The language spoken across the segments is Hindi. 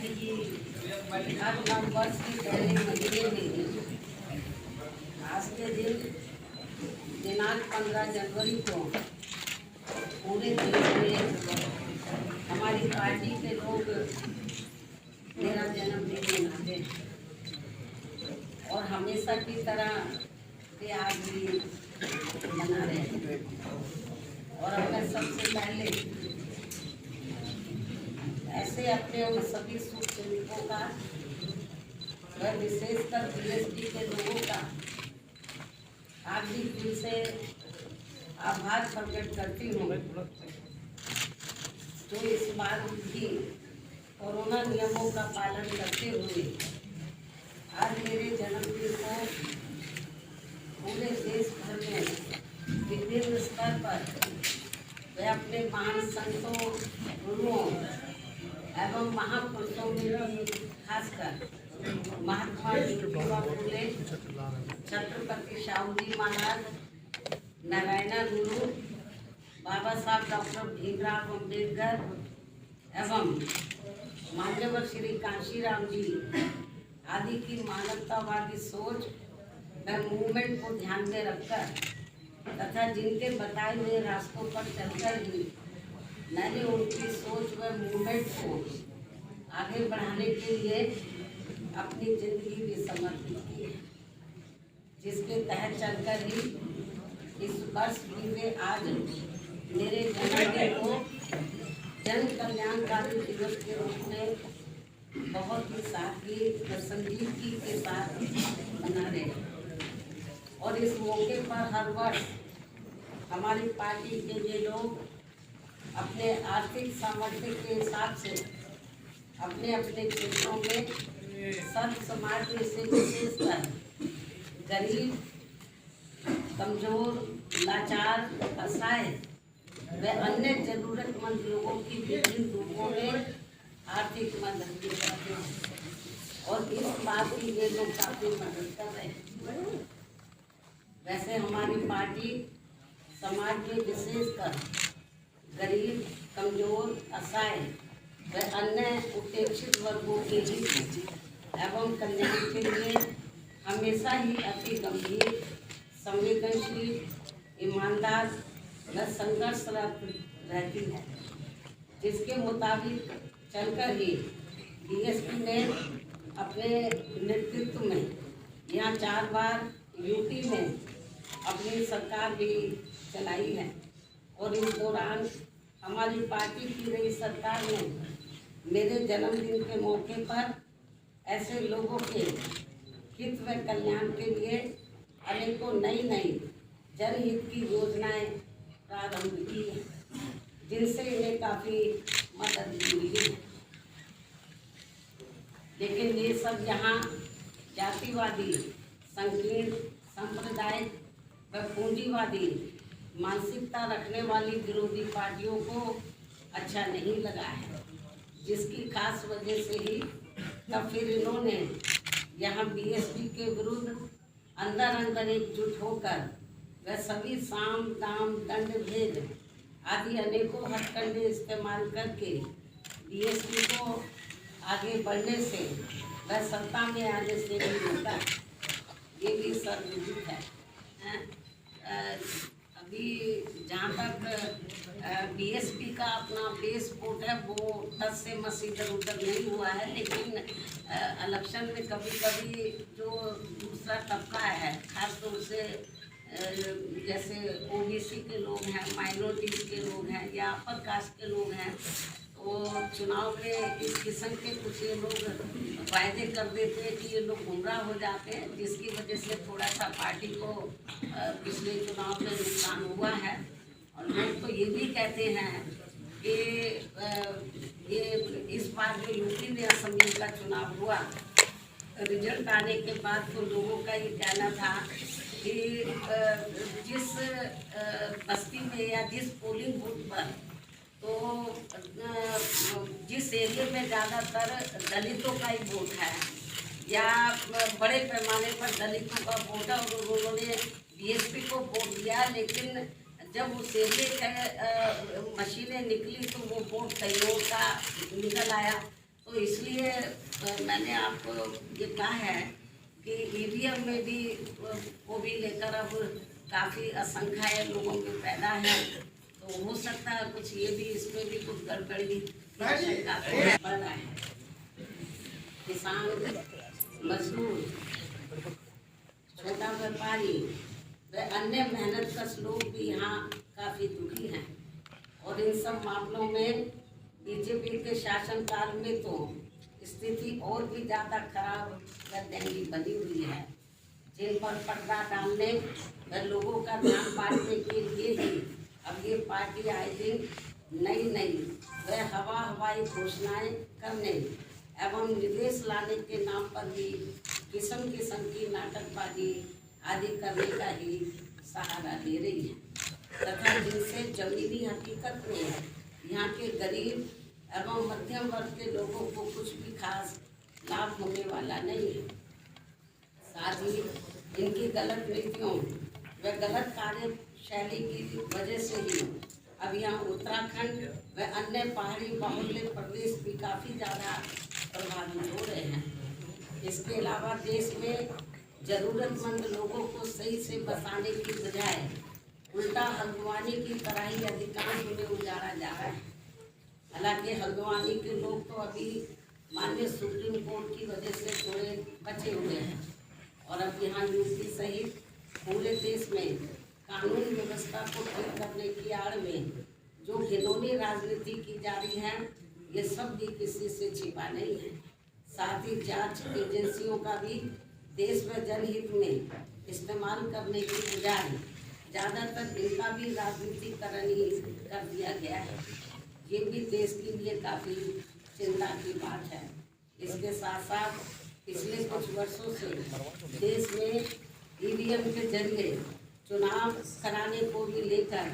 हर नववर्ष के पहले महीने में आज के दिन दिनांक 15 जनवरी को पूरे देश में हमारी पार्टी के लोग मेरा जन्मदिन मनाते हैं और हमेशा की तरह ये आज भी मना रहे हैं। और अब मैं सबसे पहले ऐसे अपने उन सभी शुभचिंतकों का व विशेषकर बीएसपी के लोगों का हार्दिक दिल से आभार प्रकट करती हूँ जो इस बार भी कोरोना नियमों का पालन करते हुए आज मेरे जन्मदिन को पूरे देश भर में विभिन्न स्तर पर वे अपने महान संतों, गुरुओं एवं महापुरुषों में खासकर महात्मा ज्योतिबा फुले, छत्रपति शाहूजी महाराज, नारायण गुरु, बाबा साहब डॉक्टर भीमराव अम्बेडकर एवं मान्यवर श्री कांशीराम जी आदि की मानवतावादी सोच व मूवमेंट को ध्यान में रखकर तथा जिनके बताए हुए रास्तों पर चलकर ही मैंने उनकी सोच व मूवमेंट को आगे बढ़ाने के लिए अपनी जिंदगी भी समर्पित की है, जिसके तहत चलकर ही इस वर्ष भी वे आज मेरे जन्मदिन को जन कल्याणकारी दिवस के रूप में बहुत ही सादगी व संजीदगी के साथ मना रहे हैं। और इस मौके पर हर वर्ष हमारी पार्टी के ये लोग अपने आर्थिक सामर्थ्य के हिसाब से अपने अपने क्षेत्रों में सर्व समाज में से विशेषकर गरीब, कमजोर, लाचार, असहाय व अन्य जरूरतमंद लोगों की विभिन्न रूपों में आर्थिक मदद भी करते हैं और इस बात की ये लोग काफ़ी मदद कर रहे हैं। वैसे हमारी पार्टी समाज में विशेषकर गरीब, कमजोर, असहाय व अन्य उपेक्षित वर्गों के हित एवं कल्याण के लिए हमेशा ही अति गंभीर, संवेदनशील, ईमानदार व संघर्षरत रहती है, जिसके मुताबिक चलकर ही बीएसपी ने अपने नेतृत्व में यहाँ 4 बार यूपी में अपनी सरकार भी चलाई है। और इस दौरान हमारी पार्टी की रही सरकार ने मेरे जन्मदिन के मौके पर ऐसे लोगों के हित व कल्याण के लिए अनेकों नई जनहित की योजनाएं प्रारंभ की हैं, जिनसे इन्हें काफ़ी मदद मिली है। लेकिन ये सब यहाँ जातिवादी, संकीर्ण, सांप्रदायिक व पूंजीवादी मानसिकता रखने वाली विरोधी पार्टियों को अच्छा नहीं लगा है, जिसकी खास वजह से ही तब फिर इन्होंने यहाँ बीएसपी के विरुद्ध अंदर एकजुट होकर वह सभी साम, दाम, दंड, भेद आदि अनेकों हथकंडे इस्तेमाल करके बीएसपी को आगे बढ़ने से वह सत्ता में आने से नहीं रोका। ये भी सर्वविदित है। अभी जहाँ तक बीएसपी का अपना बेस वोट है वो 10 से मस इधर उधर नहीं हुआ है, लेकिन इलेक्शन में कभी कभी जो दूसरा तबका है, खास तौर से जैसे ओबीसी के लोग हैं, माइनॉरिटीज़ के लोग हैं या अपर कास्ट के लोग हैं, तो चुनाव में इस किस्म के कुछ ये लोग वायदे कर देते हैं कि ये लोग गुमराह हो जाते हैं, जिसकी वजह से थोड़ा सा पार्टी को पिछले चुनाव में नुकसान हुआ है। और लोग तो ये भी कहते हैं कि ये इस बार जो यूपी में असेंबली का चुनाव हुआ, रिजल्ट आने के बाद तो लोगों का ये कहना था कि जिस बस्ती में या जिस पोलिंग बूथ पर तो जिस एरिया में ज़्यादातर दलितों का ही वोट है या बड़े पैमाने पर दलितों का वोट है और उन्होंने बीएसपी को वोट दिया, लेकिन जब उस एरिया का मशीनें निकली तो वो वोट कईयों का निकल आया। तो इसलिए मैंने आपको ये कहा है कि ईवीएम में भी को भी लेकर अब काफ़ी आशंकाएं लोगों में पैदा है। तो हो सकता है कुछ ये भी इसमें भी कुछ गड़बड़ी बढ़ रहा है। किसान, मजदूर, छोटा व्यापारी व अन्य मेहनतकश लोग भी यहाँ काफ़ी दुखी हैं। और इन सब मामलों में बीजेपी के शासनकाल में तो स्थिति और भी ज़्यादा खराब व दयनीय बनी हुई है, जिन पर पर्दा डालने व लोगों का ध्यान बांटने के लिए ही अब ये पार्टी आए दिन नई व हवाई घोषणाएं करने एवं निवेश लाने के नाम पर भी किस्म की नाटकबाजी आदि करने का ही सहारा ले रही है, तथा जिनसे जमीनी हकीकत में यहाँ के गरीब एवं मध्यम वर्ग के लोगों को कुछ भी खास लाभ होने वाला नहीं है। साथ ही इनकी गलत नीतियों व गलत कार्यशैली की वजह से ही अब यहाँ उत्तराखंड व अन्य पहाड़ी बाहुल्य प्रदेश भी काफ़ी ज़्यादा प्रभावित हो रहे हैं। इसके अलावा देश में ज़रूरतमंद लोगों को सही से बसाने की बजाय उल्टा हल्द्वानी की तरह ही अधिकांश उन्हें उजाड़ा जा रहा है। हालांकि हल्द्वानी के लोग तो अभी माननीय सुप्रीम कोर्ट की वजह से थोड़े बचे हुए हैं और अब यहाँ यूपी सहित पूरे देश में कानून व्यवस्था को ठीक करने की आड़ में जो घिनौनी राजनीति की जा रही है, ये सब भी किसी से छिपा नहीं है। साथ ही जांच एजेंसियों का भी देश व जनहित में इस्तेमाल करने की बजाय ज़्यादातर इनका भी राजनीतिकरण ही कर दिया गया है। ये भी देश के लिए काफ़ी चिंता की बात है। इसके साथ साथ पिछले कुछ वर्षों से देश में ईवीएम के जरिए चुनाव कराने को भी लेकर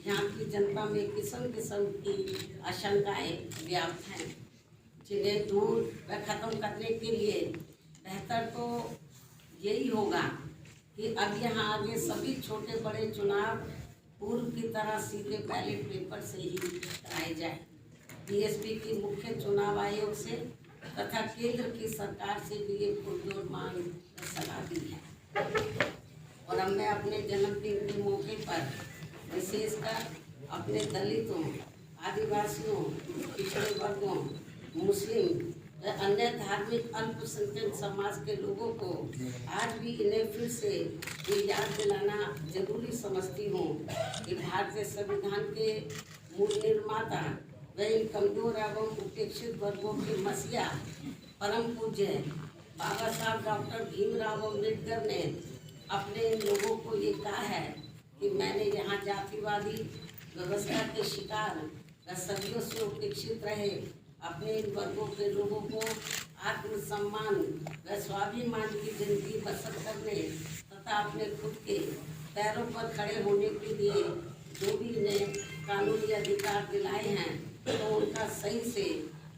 यहाँ की जनता में किस्म की आशंकाएं व्याप्त हैं, जिन्हें दूर व खत्म करने के लिए बेहतर तो यही होगा कि अब यहाँ आगे सभी छोटे बड़े चुनाव पूर्व की तरह सीधे बैलेट पेपर से ही कराए जाए। बीएसपी की मुख्य चुनाव आयोग से तथा केंद्र की सरकार से भी ये पुरजोर मांग सलाह दी है। और अब मैं अपने जन्मदिन के मौके पर विशेषकर अपने दलितों, आदिवासियों, पिछड़े वर्गों, मुस्लिम व अन्य धार्मिक अल्पसंख्यक समाज के लोगों को आज भी इन्हें फिर से ये याद दिलाना जरूरी समझती हूँ कि भारतीय संविधान के मूल निर्माता व इन कमजोर एवं उपेक्षित वर्गों के मसीहा परम पूज्य बाबा साहब डॉक्टर भीमराव अम्बेडकर ने अपने लोगों को ये कहा है कि मैंने यहाँ जातिवादी व्यवस्था के शिकार व सदियों से उपेक्षित रहे अपने इन वर्गों के लोगों को आत्मसम्मान व स्वाभिमान की जिंदगी बसर करने तथा अपने खुद के पैरों पर खड़े होने के लिए जो भी इन्हें कानूनी अधिकार दिलाए हैं, तो उनका सही से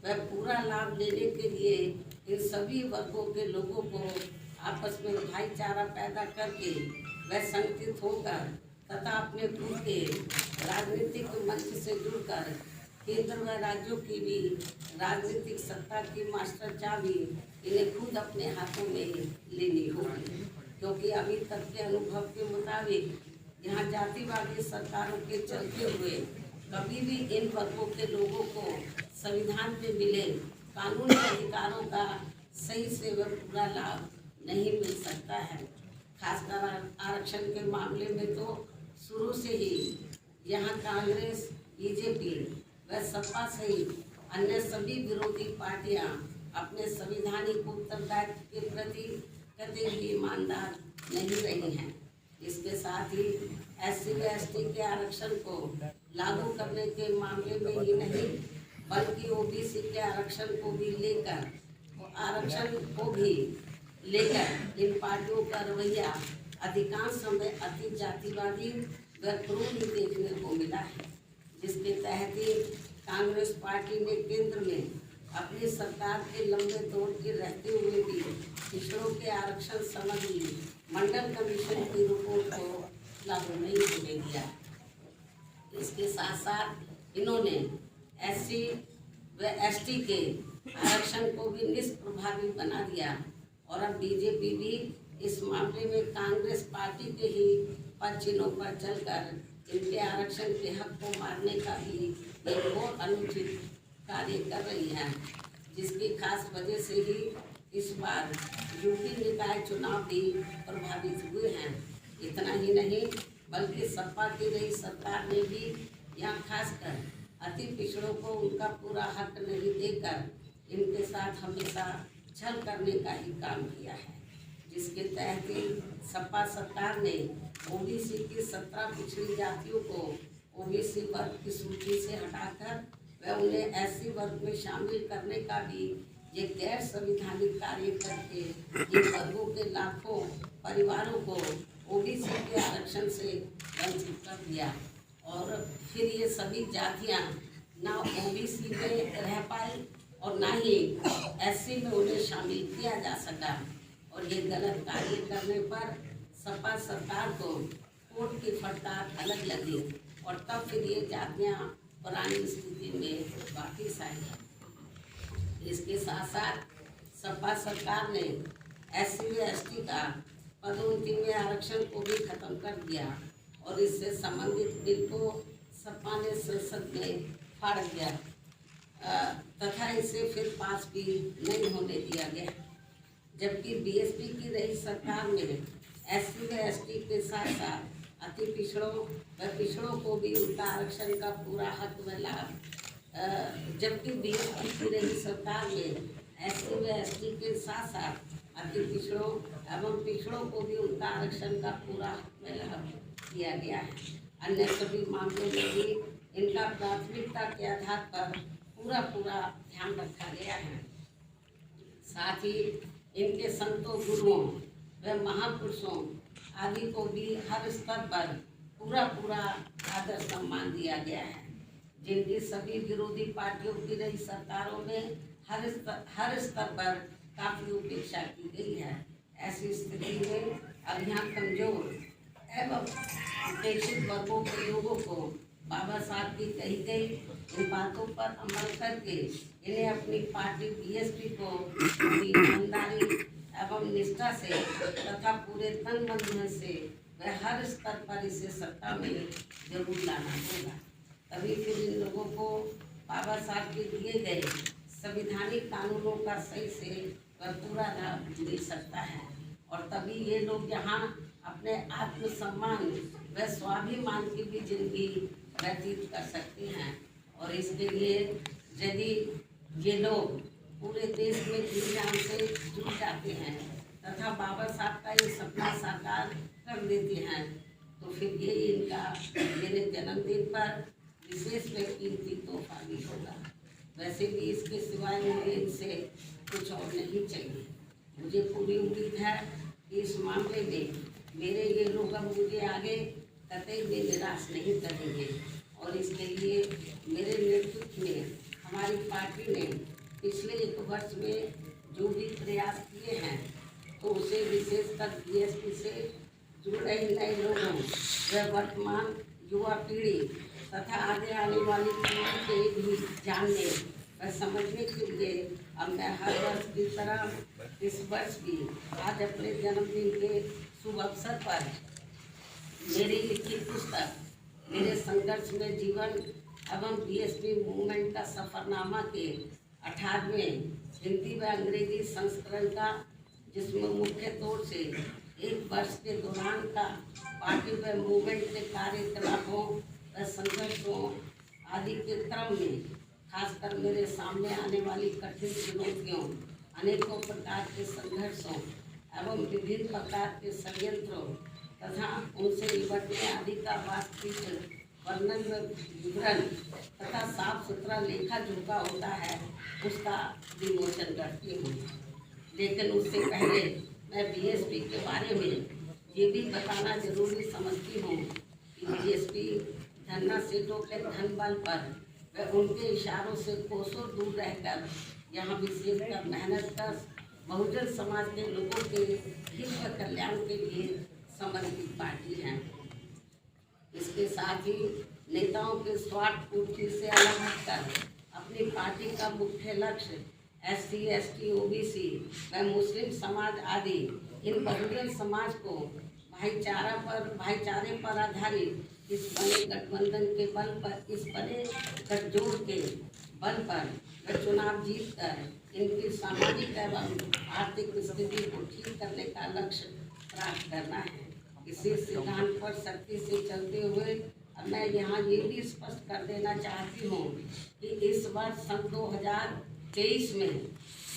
वह पूरा लाभ लेने के लिए इन सभी वर्गों के लोगों को आपस में भाईचारा पैदा करके वह संगठित होकर तथा अपने खुद के राजनीतिक मंच से जुड़कर केंद्र व राज्यों की भी राजनीतिक सत्ता की मास्टर चाबी इन्हें खुद अपने हाथों में लेनी होगी, क्योंकि अभी तक के अनुभव के मुताबिक यहाँ जातिवादी सरकारों के चलते हुए कभी भी इन वर्गों के लोगों को संविधान में मिले कानूनी अधिकारों का सही से वह पूरा लाभ नहीं मिल सकता है। खासकर आरक्षण के मामले में तो शुरू से ही यहाँ कांग्रेस, बीजेपी व सपा सहित अन्य सभी विरोधी पार्टियां अपने संवैधानिक उत्तरदायित्व के प्रति कतई भी ईमानदार नहीं रही हैं। इसके साथ ही SC व ST के आरक्षण को लागू करने के मामले में ही नहीं बल्कि OBC के आरक्षण को भी लेकर इन पार्टियों का रवैया अधिकांश समय अति जातिवादी व क्रूर ही देखने को मिला है, जिसके तहत ही कांग्रेस पार्टी ने केंद्र में अपनी सरकार के लंबे दौर के रहते हुए भी पिछड़ों के आरक्षण संबंधी मंडल कमीशन की रिपोर्ट को लागू नहीं होने दिया। इसके साथ साथ इन्होंने SC व ST के आरक्षण को भी निष्प्रभावी बना दिया और अब बीजेपी भी इस मामले में कांग्रेस पार्टी के ही पद चिन्हों पर चलकर इनके आरक्षण के हक को मारने का भी एक और अनुचित कार्य कर रही है, जिसकी खास वजह से ही इस बार यूपी निकाय चुनाव भी प्रभावित हुए हैं। इतना ही नहीं बल्कि सपा की रही सरकार ने भी यहाँ खासकर अति पिछड़ों को उनका पूरा हक नहीं देकर इनके साथ हमेशा छल करने का ही काम किया है, जिसके तहत सपा सरकार ने ओबीसी की 17 पिछड़ी जातियों को ओबीसी वर्ग की सूची से हटाकर व उन्हें एससी वर्ग में शामिल करने का भी ये गैर संवैधानिक कार्य करके इन वर्गों के लाखों परिवारों को ओबीसी के आरक्षण से वंचित कर दिया और फिर ये सभी जातियां ना ओबीसी में रह पाई और ना ही एससी में उन्हें शामिल किया जा सका। और ये गलत कार्य करने पर सपा सरकार को कोर्ट की फटकार अलग लगी और तब फिर ये जातियां पुरानी स्थिति में वापिस आई। इसके साथ साथ सपा सरकार ने एससी व एसटी का पदोन्नति में आरक्षण को भी खत्म कर दिया और इससे संबंधित बिल को सपा ने संसद में फाड़ दिया तथा इसे फिर पास भी नहीं होने दिया गया। जबकि बीएसपी की रही सरकार में एससी व एसटी के साथ साथ अति पिछड़ों व पिछड़ों को भी उनका आरक्षण का पूरा हक व लाभ जबकि बीएसपी की रही सरकार में एससी व एसटी के साथ साथ अति पिछड़ों एवं पिछड़ों को भी उनका आरक्षण का पूरा हक व लाभ दिया गया है। अन्य सभी मामलों में भी इनका प्राथमिकता के आधार पर पूरा ध्यान रखा गया है। साथ ही इनके संतों, गुरुओं व महापुरुषों आदि को भी हर स्तर पर पूरा आदर सम्मान दिया गया है, जिनकी सभी विरोधी पार्टियों की रही सरकारों में हर स्तर पर काफी उपेक्षा की गई है। ऐसी स्थिति में अब यहाँ कमजोर एवं उपेक्षित वर्गों के लोगों को बाबा साहब की कही गई इन बातों पर अमल करके इन्हें अपनी पार्टी बीएसपी को पूरी ईमानदारी एवं निष्ठा से तथा पूरे तन मन से व हर स्तर पर इसे सत्ता में जरूर लाना होगा। तभी फिर इन लोगों को बाबा साहब के दिए गए संवैधानिक कानूनों का सही से व पूरा लाभ मिल सकता है और तभी ये लोग यहाँ अपने आत्मसम्मान व स्वाभिमान की भी जिंदगी व्यतीत कर सकते हैं। और इसके लिए यदि ये लोग पूरे देश में जी जान से जुट जाते हैं तथा बाबा साहब का ये सपना साकार कर देते हैं तो फिर ये इनका मेरे जन्मदिन पर विशेष व कीमती तोहफा भी होगा। वैसे भी इसके सिवाय मुझे इनसे कुछ और नहीं चाहिए। मुझे पूरी उम्मीद है कि इस मामले में मेरे ये लोग अब मुझे आगे कतई भी निराश नहीं करेंगे और इसके लिए मेरे नेतृत्व में हमारी पार्टी ने पिछले 1 वर्ष में जो भी प्रयास किए हैं तो उसे विशेषकर बीएसपी से जुड़े नए लोगों व वर्तमान युवा पीढ़ी तथा आगे आने वाली पीढ़ी के भी जानने व समझने के लिए अब मैं हर वर्ष की तरह इस वर्ष भी आज अपने जन्मदिन के शुभ अवसर पर मेरी लिखित पुस्तक मेरे संघर्ष में जीवन एवं बीएसपी मूवमेंट का सफरनामा के 18वें हिंदी व अंग्रेजी संस्करण का, जिसमें मुख्य तौर से 1 वर्ष के दौरान का पार्टी व मूवमेंट के कार्यकलापों व संघर्षों आदि के क्रम में खासकर मेरे सामने आने वाली कठिन चुनौतियों, अनेकों प्रकार के संघर्षों एवं विभिन्न प्रकार के षड्यंत्रों तथा उनसे निपटने आदि का वास्तविक वर्णन व विवरण तथा साफ सुथरा लेखा जोखा होता है उसका विमोचन करती हूँ। लेकिन उससे पहले मैं बीएसपी के बारे में ये भी बताना जरूरी समझती हूँ कि बीएसपी धन्ना सेठों के धन बल पर व उनके इशारों से कोसों दूर रहकर यहाँ विशेषकर मेहनत कर बहुजन समाज के लोगों के हित व कल्याण के लिए समर्पित पार्टी है। इसके साथ ही नेताओं के स्वार्थ पूर्ति से अलग हटकर अपनी पार्टी का मुख्य लक्ष्य SC, ST, OBC व मुस्लिम समाज आदि इन बहुजन समाज को भाईचारे पर आधारित इस बड़े गठबंधन के बल पर, इस बड़े गठजोड़ के बल पर व चुनाव जीतकर इनकी सामाजिक एवं आर्थिक स्थिति को ठीक करने का लक्ष्य प्राप्त करना है। इसी सिद्धांत पर सख्ती से चलते हुए अब मैं यहाँ ये भी स्पष्ट कर देना चाहती हूँ कि इस वर्ष सन 2023 में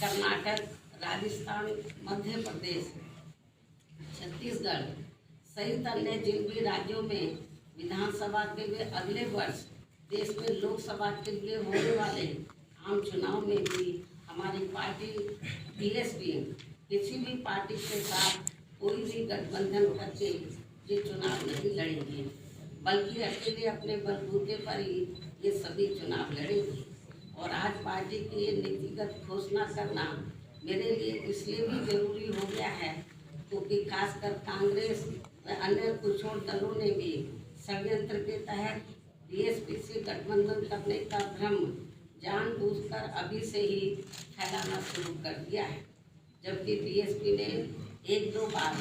कर्नाटक, राजस्थान, मध्य प्रदेश, छत्तीसगढ़ सहित अन्य जिन भी राज्यों में विधानसभा के लिए अगले वर्ष देश में लोकसभा के लिए होने वाले आम चुनाव में भी हमारी पार्टी बीएसपी किसी भी पार्टी के साथ कोई भी गठबंधन करके ये चुनाव नहीं लड़ेंगे, बल्कि अकेले अपने बलबूते पर ही ये सभी चुनाव लड़ेंगे। और आज पार्टी की ये नीतिगत घोषणा करना मेरे लिए इसलिए भी जरूरी हो गया है क्योंकि खासकर कांग्रेस व अन्य कुछ और दलों ने भी षड्यंत्र के तहत बीएसपी से गठबंधन करने का भ्रम जानबूझकर अभी से ही फैलाना शुरू कर दिया है, जबकि बीएसपी ने एक दो बार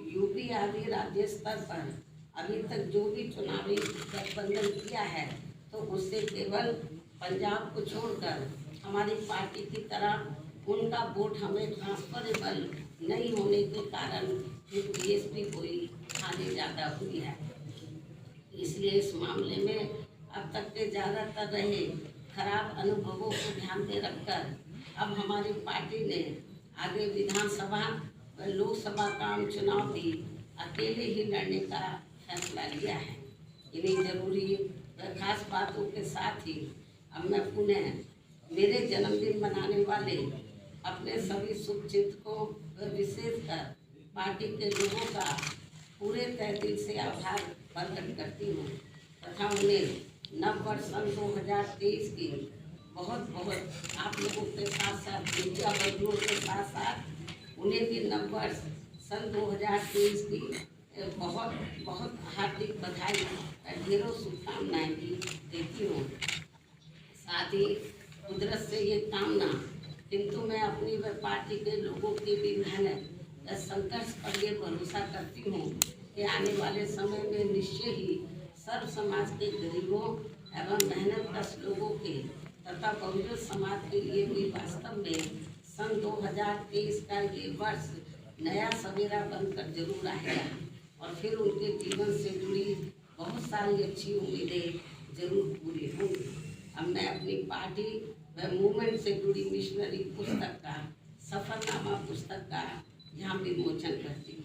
यूपी आदि राज्य स्तर पर अभी तक जो भी चुनावी गठबंधन किया है तो उससे केवल पंजाब को छोड़कर हमारी पार्टी की तरह उनका वोट हमें ट्रांसफरेबल नहीं होने के कारण बीएसपी को ही हानि ज़्यादा हुई है। इसलिए इस मामले में अब तक के ज़्यादातर रहे खराब अनुभवों को ध्यान में रखकर अब हमारी पार्टी ने आगे विधानसभा व लोकसभा का आम चुनाव भी अकेले ही लड़ने का फैसला लिया है। इन्हीं जरूरी व खास बातों के साथ ही अब मैं पुनः मेरे जन्मदिन मनाने वाले अपने सभी शुभचिंतकों व विशेषकर पार्टी के लोगों का पूरे तहे दिल से आभार प्रकट करती हूँ तथा उन्हें नव वर्ष सन 2023 की बहुत बहुत आप लोगों के साथ साथ मीडिया बंधुओं के साथ साथ उन्हें भी नव वर्ष सन 2023 की बहुत बहुत हार्दिक बधाई और ढेरों शुभकामनाएं भी देती हूँ। साथ ही कुदरत से ये कामना किंतु मैं अपनी व पार्टी के लोगों की भी मेहनत व संघर्ष पर ये भरोसा करती हूँ कि आने वाले समय में निश्चय ही सर्व समाज के गरीबों एवं मेहनतकश लोगों के तथा बहुजन समाज के लिए भी वास्तव में सन 2023 का ये वर्ष नया सवेरा बनकर जरूर आएगा और फिर उनके जीवन से जुड़ी बहुत सारी अच्छी उम्मीदें जरूर पूरी होंगी। अब मैं अपनी पार्टी व मूवमेंट से जुड़ी मिशनरी पुस्तक का सफरनामा पुस्तक का यहाँ विमोचन करती हूँ।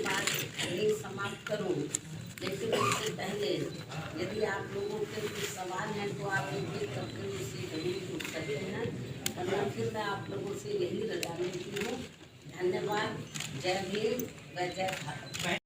बात यही समाप्त करूँ, लेकिन उससे पहले यदि आप लोगों के कुछ सवाल हैं तो आप एक करके उससे जरूर पूछ सकते हैं, वरना फिर मैं आप लोगों से यही रजा लेती हूँ। धन्यवाद। जय भीम व जय भारत।